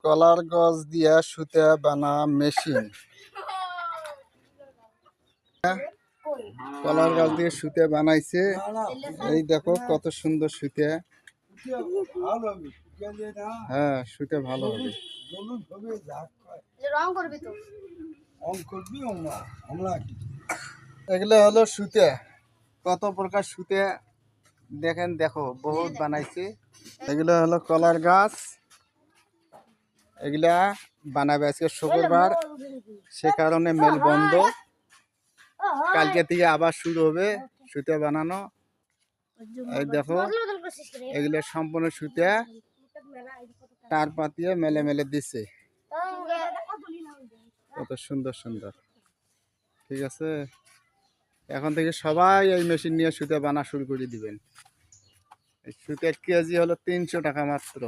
কলার গছ দিয়া সুতা বানা মেশিন। কলার গাছ দিয়ে সুতা বানাইছে। এই দেখো কত সুন্দর সুতা। হ্যাঁ, সুতা ভালো হবে। এগুলো হলো সুতা। কত প্রকার সুতা দেখেন, দেখো বহুত বানাইছে। এগুলো হলো কলার গাছ। এগুলা বানাবে আজকে শুক্রবার, সে কারণে মেল বন্ধ। কালকে থেকে আবার শুরু হবে সুতা বানানো। এই দেখো এগুলো সম্পূর্ণ সুতা তার পাতিয়ে মেলে মেলে দিছে। কত সুন্দর সুন্দর। ঠিক আছে, এখন থেকে সবাই এই মেশিন নিয়ে সুতা বানা শুরু করে দিবেন। এই সুতার কেজি হলো 300 টাকা মাত্র।